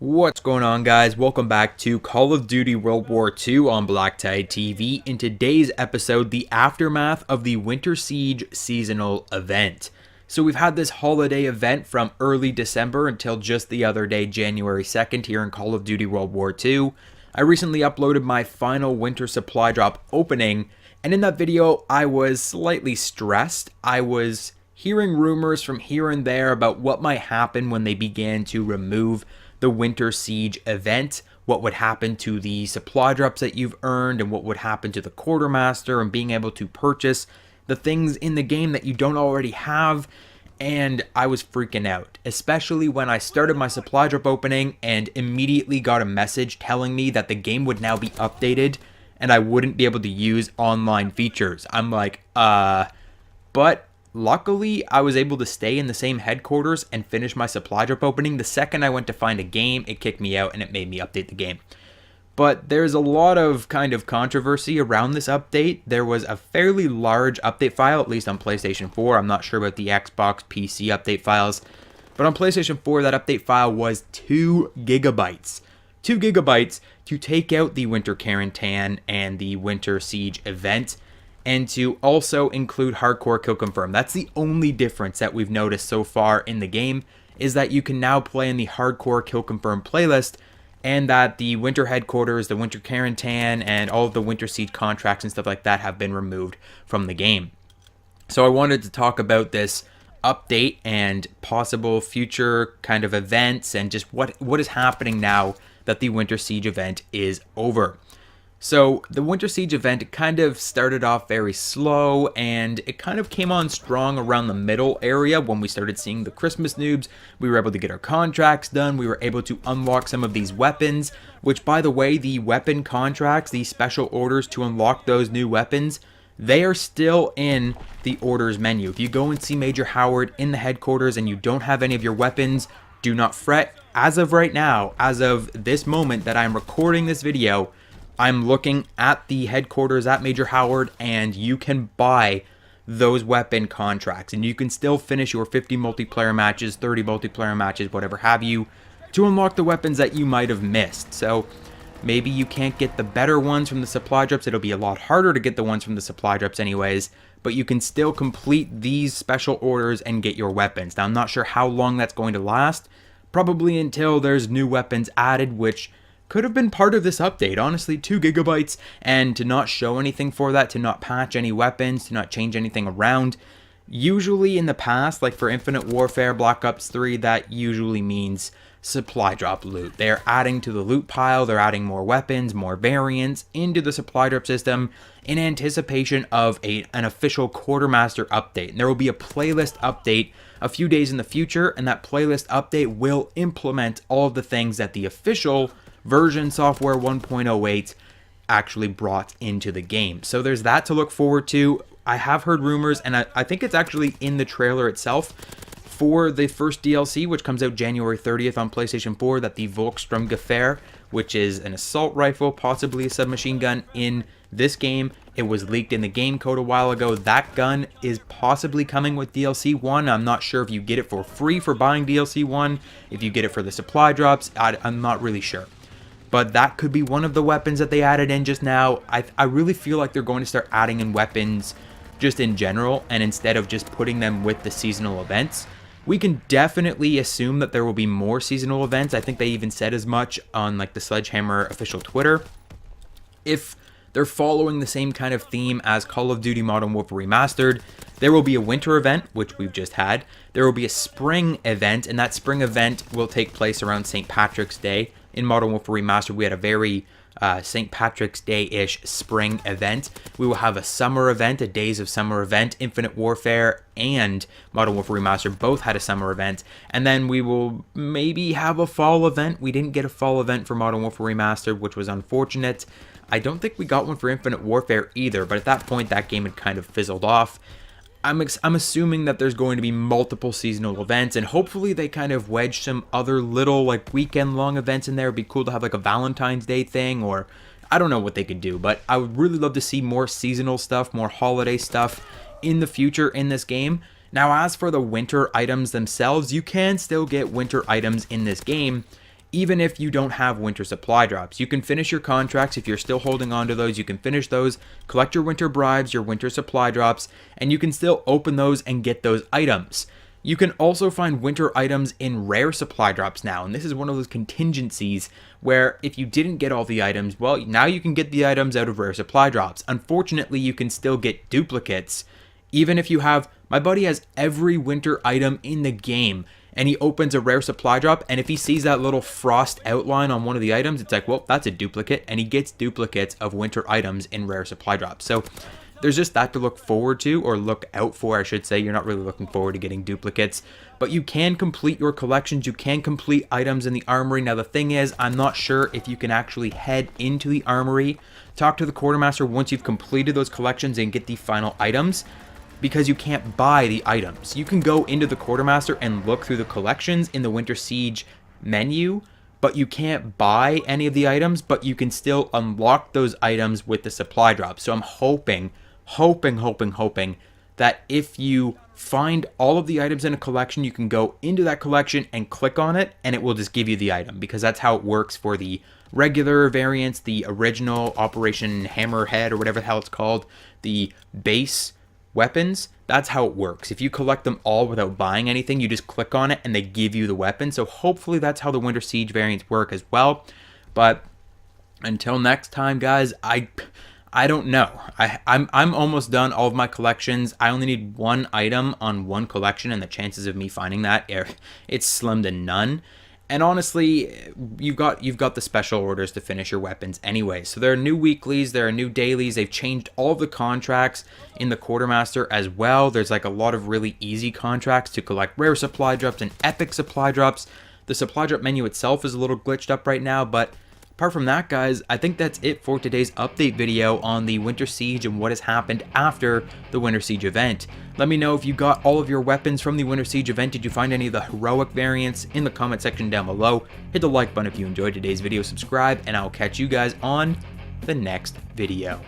What's going on, guys? Welcome back to Call of Duty World War II on BlackTideTV. In today's episode, the aftermath of the Winter Siege seasonal event. So we've had this holiday event from early December until just the other day, January 2nd, here in Call of Duty World War II. I recently uploaded my final winter supply drop opening, and in that video, I was slightly stressed. I was hearing rumors from here and there about what might happen when they began to remove the Winter Siege event, what would happen to the supply drops that you've earned, and what would happen to the quartermaster and being able to purchase the things in the game that you don't already have. And I was freaking out, especially when I started my supply drop opening and immediately got a message telling me that the game would now be updated and I wouldn't be able to use online features. I'm like, but luckily, I was able to stay in the same headquarters and finish my supply drop opening. The second I went to find a game, it kicked me out and it made me update the game. But there's a lot of kind of controversy around this update. There was a fairly large update file, at least on PlayStation 4. I'm not sure about the Xbox PC update files. But on PlayStation 4, that update file was 2 gigabytes. 2 gigabytes to take out the Winter Quarantine and the Winter Siege event, and to also include hardcore kill confirm. That's the only difference that we've noticed so far in the game, is that you can now play in the hardcore kill confirm playlist, and that the winter headquarters, the winter quarantine, and all of the winter siege contracts and stuff like that have been removed from the game. So I wanted to talk about this update and possible future kind of events and just what is happening now that the Winter Siege event is over. So the Winter Siege event kind of started off very slow, and it kind of came on strong around the middle area when we started seeing the Christmas noobs. We were able to get our contracts done. We were able to unlock some of these weapons, which, by the way, the weapon contracts, the special orders to unlock those new weapons, they are still in the orders menu. If you go and see Major Howard in the headquarters and you don't have any of your weapons, do not fret. As of right now, as of this moment that I'm recording this video, I'm looking at the headquarters at Major Howard, and you can buy those weapon contracts, and you can still finish your 50 multiplayer matches, 30 multiplayer matches, whatever have you, to unlock the weapons that you might have missed. So maybe you can't get the better ones from the supply drops. It'll be a lot harder to get the ones from the supply drops anyways, but you can still complete these special orders and get your weapons. Now, I'm not sure how long that's going to last, probably until there's new weapons added, which could have been part of this update. Honestly, 2 gigabytes, and to not show anything for that, to not patch any weapons, to not change anything around. Usually in the past, like for Infinite Warfare, Black Ops 3, that usually means supply drop loot. They're adding to the loot pile, they're adding more weapons, more variants into the supply drop system in anticipation of an official quartermaster update. And there will be a playlist update a few days in the future, and that playlist update will implement all of the things that the official version software 1.08 actually brought into the game. So there's that to look forward to. I have heard rumors, and I think it's actually in the trailer itself for the first DLC, which comes out January 30th on PlayStation 4, that the Volkssturmgewehr, which is an assault rifle, possibly a submachine gun in this game. It was leaked in the game code a while ago. That gun is possibly coming with DLC 1. I'm not sure if you get it for free for buying DLC 1, if you get it for the supply drops. I'm not really sure. But that could be one of the weapons that they added in just now. I really feel like they're going to start adding in weapons just in general, and instead of just putting them with the seasonal events. We can definitely assume that there will be more seasonal events. I think they even said as much on like the Sledgehammer official Twitter. If they're following the same kind of theme as Call of Duty Modern Warfare Remastered, there will be a winter event, which we've just had. There will be a spring event, and that spring event will take place around St. Patrick's Day. In Modern Warfare Remastered, we had a very St. Patrick's Day-ish spring event. We will have a summer event, a Days of Summer event. Infinite Warfare and Modern Warfare Remastered both had a summer event. And then we will maybe have a fall event. We didn't get a fall event for Modern Warfare Remastered, which was unfortunate. I don't think we got one for Infinite Warfare either, but at that point, that game had kind of fizzled off. I'm assuming that there's going to be multiple seasonal events, and hopefully they kind of wedge some other little like weekend-long events in there. It'd be cool to have like a Valentine's Day thing, or I don't know what they could do, but I would really love to see more seasonal stuff, more holiday stuff in the future in this game. Now, as for the winter items themselves, you can still get winter items in this game. even if you don't have winter supply drops. You can finish your contracts if you're still holding on to those. You can finish those, collect your winter bribes, your winter supply drops, and you can still open those and get those items. You can also find winter items in rare supply drops now, and this is one of those contingencies where if you didn't get all the items, well, now you can get the items out of rare supply drops. Unfortunately, you can still get duplicates, even if you have, my buddy has every winter item in the game, and he opens a rare supply drop, and if he sees that little frost outline on one of the items, it's like, well, that's a duplicate, and he gets duplicates of winter items in rare supply drops. So there's just that to look forward to, or look out for, I should say. You're not really looking forward to getting duplicates, but you can complete your collections. You can complete items in the armory. Now, the thing is, I'm not sure if you can actually head into the armory, talk to the quartermaster once you've completed those collections and get the final items, because you can't buy the items. You can go into the quartermaster and look through the collections in the Winter Siege menu, but you can't buy any of the items, but you can still unlock those items with the supply drop. So I'm hoping that if you find all of the items in a collection, you can go into that collection and click on it, and it will just give you the item, because that's how it works for the regular variants, the original Operation Hammerhead, or whatever the hell it's called, the base weapons. That's how it works. If you collect them all without buying anything, you just click on it and they give you the weapon. So hopefully that's how the Winter Siege variants work as well. But until next time, guys, I don't know. I'm almost done all of my collections. I only need one item on one collection, and the chances of me finding that, it's slim to none. And honestly, you've got the special orders to finish your weapons anyway. So there are new weeklies, there are new dailies. They've changed all of the contracts in the quartermaster as well. There's like a lot of really easy contracts to collect rare supply drops and epic supply drops. The supply drop menu itself is a little glitched up right now, but apart from that, guys, I think that's it for today's update video on the Winter Siege and what has happened after the Winter Siege event. Let me know if you got all of your weapons from the Winter Siege event. Did you find any of the heroic variants in the comment section down below? Hit the like button if you enjoyed today's video, subscribe, and I'll catch you guys on the next video.